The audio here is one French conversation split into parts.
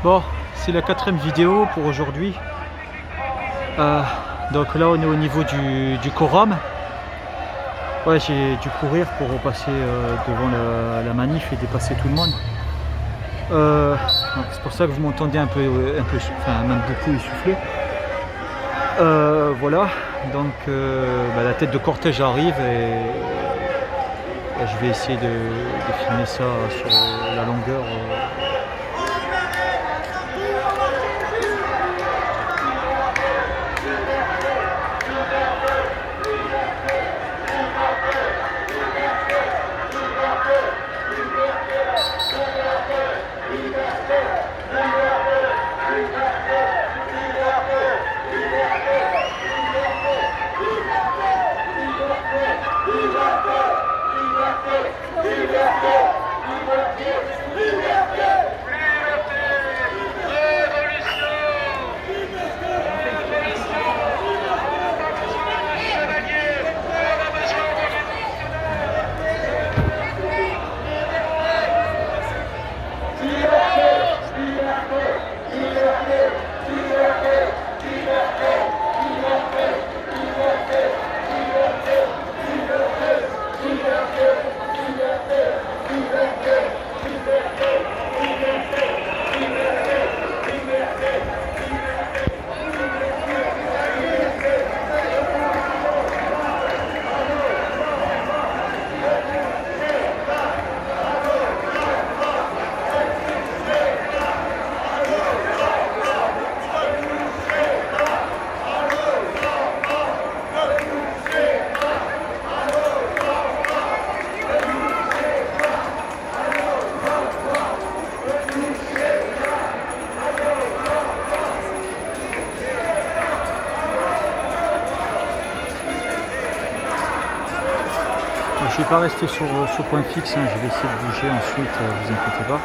Bon, c'est la 4e vidéo pour aujourd'hui. Donc là on est au niveau du quorum. Ouais, j'ai dû courir pour repasser devant la manif et dépasser tout le monde. C'est pour ça que vous m'entendez un peu, enfin même beaucoup essoufflé. Voilà, donc la tête de cortège arrive et je vais essayer de filmer ça sur la longueur. Je ne vais pas rester sur point fixe, hein. Je vais essayer de bouger ensuite, vous inquiétez pas.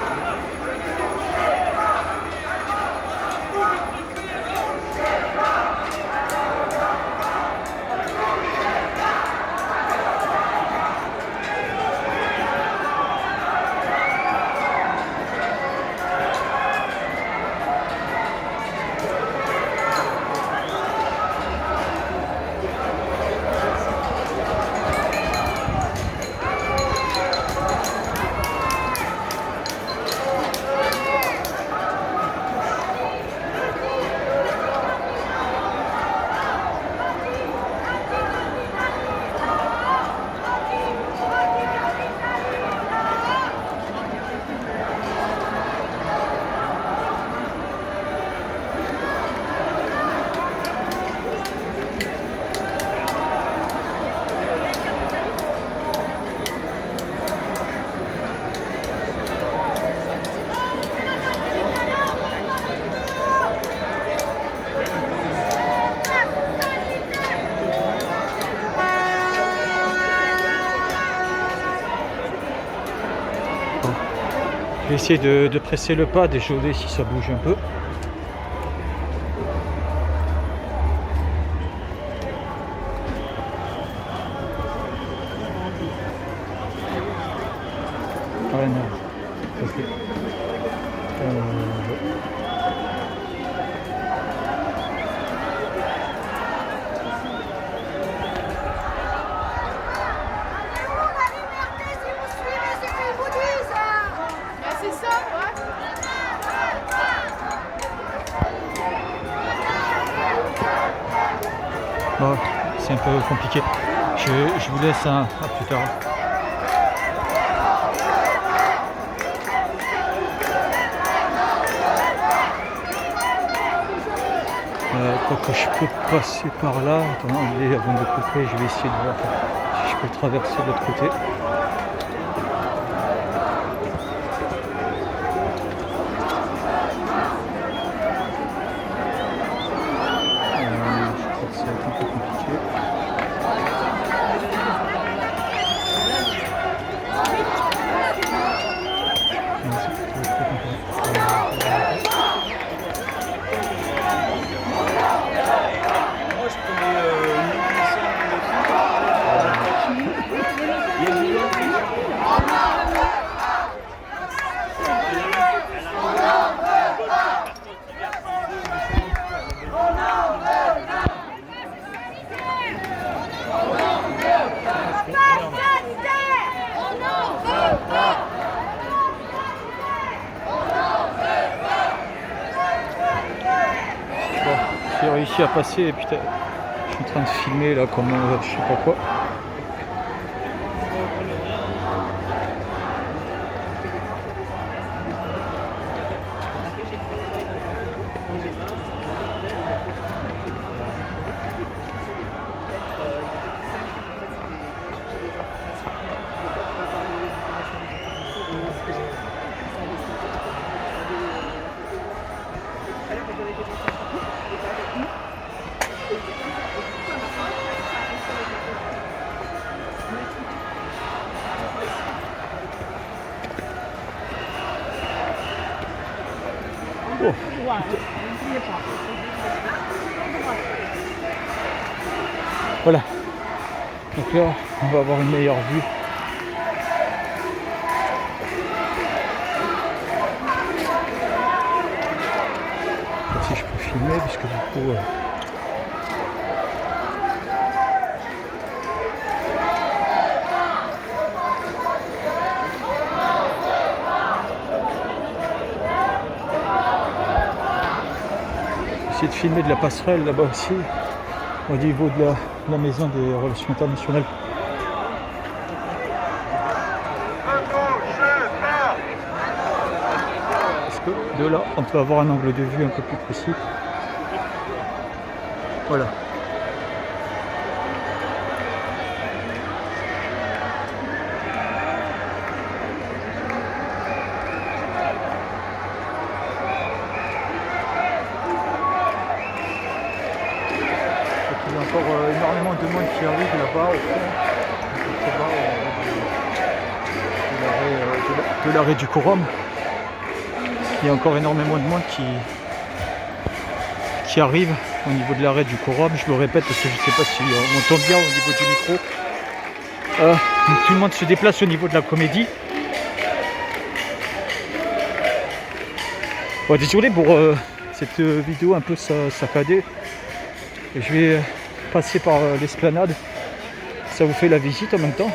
Je vais essayer de presser le pas, déjauner si ça bouge un peu. Ouais, non. Okay. Bon, c'est un peu compliqué. Je vous laisse à plus tard. Quoique je peux passer par là. Attendez, avant de couper, je vais essayer de voir si je peux traverser de l'autre côté. Je crois que ça va être un peu compliqué. Moi je prenais une munition. réussi à passer et putain, je suis en train de filmer là comme je sais pas quoi. Oh, voilà. Donc là, on va avoir une meilleure vue. Si je peux filmer, puisque du coup... essayer de filmer de la passerelle là-bas aussi, au niveau de la maison des relations internationales. Parce que de là, on peut avoir un angle de vue un peu plus précis. Voilà. Il y a encore énormément de monde qui arrive là-bas au fond, de l'arrêt du Quorum. Il y a encore énormément de monde qui arrive au niveau de l'arrêt du Quorum. Je le répète parce que je ne sais pas si on m'entend bien au niveau du micro. Tout le monde se déplace au niveau de la Comédie. Bon, désolé pour cette vidéo un peu saccadée. Je vais passer par l'esplanade. Ça vous fait la visite en même temps.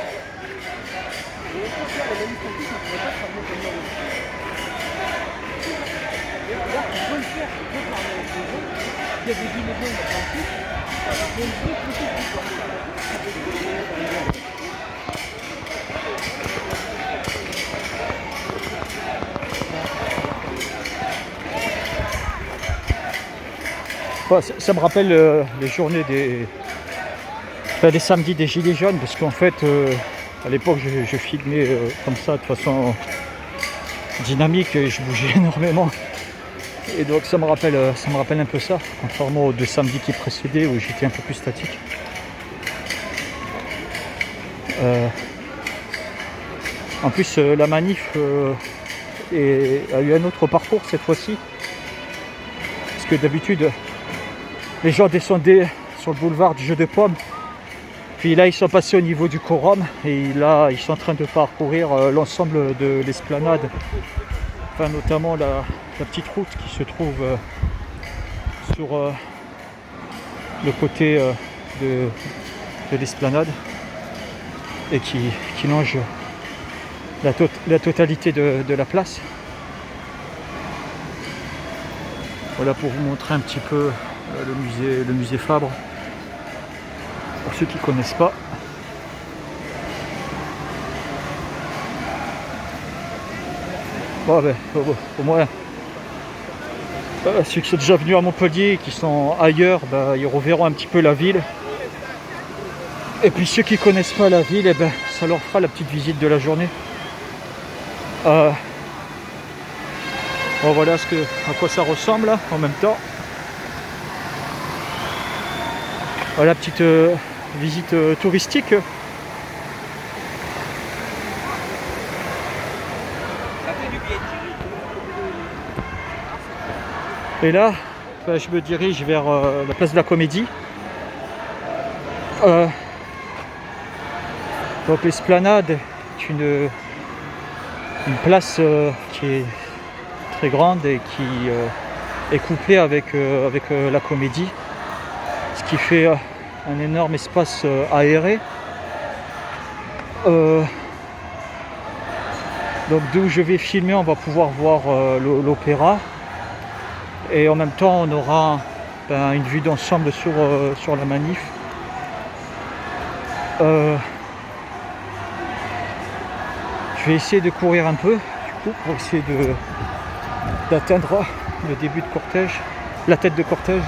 Bon, ça me rappelle les journées des samedis des Gilets jaunes, parce qu'en fait à l'époque je filmais comme ça de façon dynamique et je bougeais énormément. Et donc ça me rappelle un peu ça, contrairement aux deux samedis qui précédaient où j'étais un peu plus statique. En plus la manif a eu un autre parcours cette fois-ci. Parce que d'habitude les gens descendaient sur le boulevard du Jeu de Pommes. Puis là ils sont passés au niveau du Quorum et là ils sont en train de parcourir l'ensemble de l'esplanade. Enfin notamment la petite route qui se trouve sur le côté de l'esplanade et qui longe la totalité de la place. Voilà pour vous montrer un petit peu le musée Fabre. Pour ceux qui ne connaissent pas. Bon, ben, au moins, ceux qui sont déjà venus à Montpellier et qui sont ailleurs, ben, ils reverront un petit peu la ville. Et puis ceux qui ne connaissent pas la ville, eh ben, ça leur fera la petite visite de la journée. Bon, voilà à quoi ça ressemble là, en même temps. Voilà, petite visite touristique. Et là, ben, je me dirige vers la place de la Comédie. Donc l'esplanade est une place qui est très grande et qui est couplée avec la Comédie, ce qui fait un énorme espace aéré. Donc d'où je vais filmer, on va pouvoir voir l'opéra et en même temps on aura une vue d'ensemble sur la manif. Je vais essayer de courir un peu, du coup, pour essayer d'atteindre le début de cortège, la tête de cortège.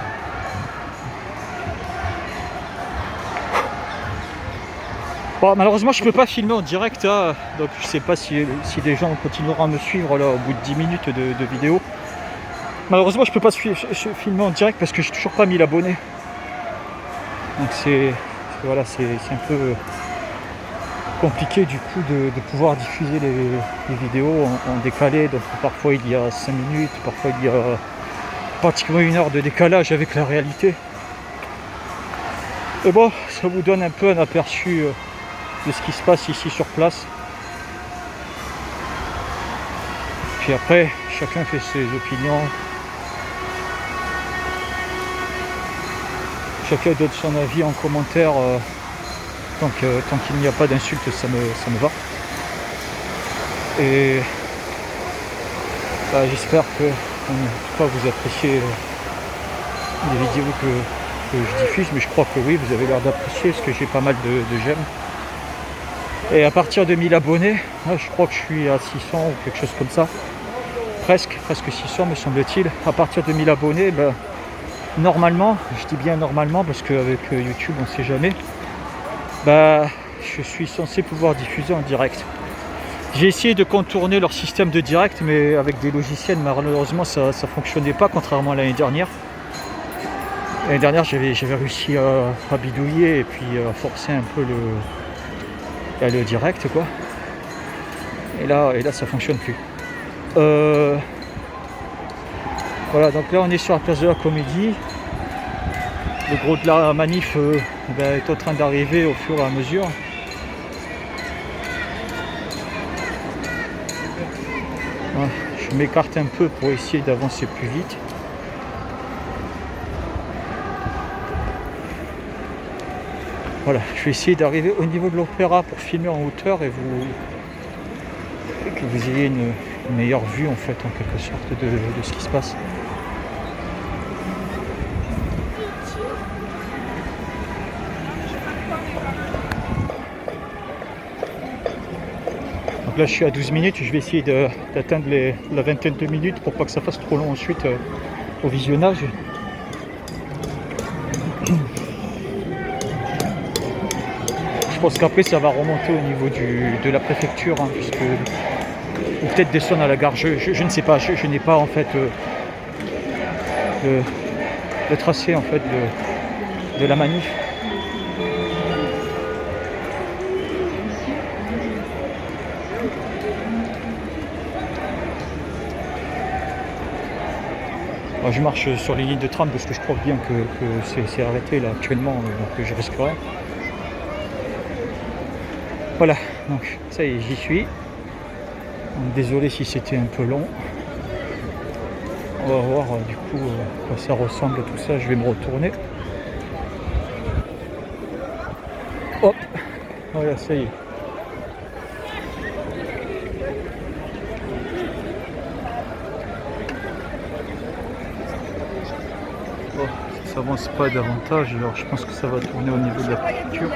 Bon, malheureusement, je peux pas filmer en direct, hein, donc je sais pas si des gens continueront à me suivre là au bout de 10 minutes de vidéo. Malheureusement, je peux pas filmer en direct parce que j'ai toujours pas 1000 abonnés. Donc voilà, c'est un peu compliqué du coup de pouvoir diffuser les vidéos en décalé. Donc parfois il y a 5 minutes, parfois il y a pratiquement 1 heure de décalage avec la réalité. Et bon, ça vous donne un peu un aperçu de ce qui se passe ici sur place. Puis après, chacun fait ses opinions. Chacun donne son avis en commentaire. Tant qu'il n'y a pas d'insultes, ça me va. Et j'espère que vous appréciez les vidéos que je diffuse, mais je crois que oui, vous avez l'air d'apprécier parce que j'ai pas mal de j'aime. Et à partir de 1000 abonnés, je crois que je suis à 600 ou quelque chose comme ça. Presque 600 me semble-t-il. À partir de 1000 abonnés, normalement, je dis bien normalement parce qu'avec YouTube on ne sait jamais, je suis censé pouvoir diffuser en direct. J'ai essayé de contourner leur système de direct, mais avec des logiciels, malheureusement ça ne fonctionnait pas, contrairement à l'année dernière. L'année dernière j'avais réussi à bidouiller et puis à forcer un peu le direct quoi. Et là ça fonctionne plus. Voilà, donc là on est sur la place de la Comédie. Le gros de la manif est en train d'arriver au fur et à mesure. Ouais, je m'écarte un peu pour essayer d'avancer plus vite. Voilà, je vais essayer d'arriver au niveau de l'opéra pour filmer en hauteur et que vous ayez une meilleure vue en fait, en quelque sorte, de ce qui se passe. Donc là je suis à 12 minutes, je vais essayer d'atteindre la vingtaine de minutes pour pas que ça fasse trop long ensuite au visionnage. Je pense qu'après ça va remonter au niveau de la préfecture, hein, ou peut-être descendre à la gare, je ne sais pas, je n'ai pas en fait le tracé en fait de la manif. Je marche sur les lignes de tram parce que je crois bien que c'est arrêté là actuellement, donc je risque rien. Voilà, donc ça y est, j'y suis. Désolé si c'était un peu long. On va voir du coup à quoi ça ressemble tout ça. Je vais me retourner. Hop, voilà, ça y est. Bon, ça avance pas davantage, alors je pense que ça va tourner au niveau de la préfecture.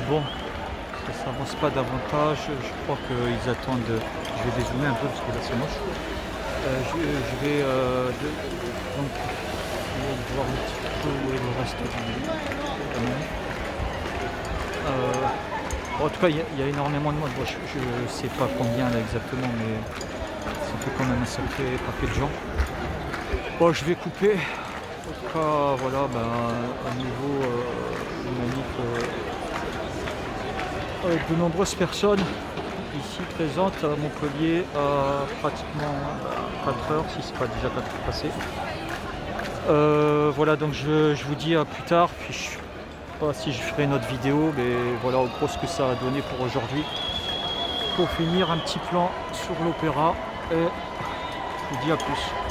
Bon, ça s'avance pas davantage. Je crois qu'ils attendent. Je vais dézoomer un peu parce que là c'est moche. Je vais donc voir un petit peu où est le reste de la manif. En tout cas, il y a énormément de monde. Bon, je ne sais pas combien là exactement, mais ça fait quand même un sacré paquet de gens. Bon, je vais couper. En tout cas, voilà, à niveau manif, de nombreuses personnes ici présentes à Montpellier à pratiquement 4 heures, si c'est pas déjà 4 heures passées. Voilà, donc je vous dis à plus tard. Puis je sais pas si je ferai une autre vidéo, mais voilà en gros ce que ça a donné pour aujourd'hui. Pour finir, un petit plan sur l'opéra et je vous dis à plus.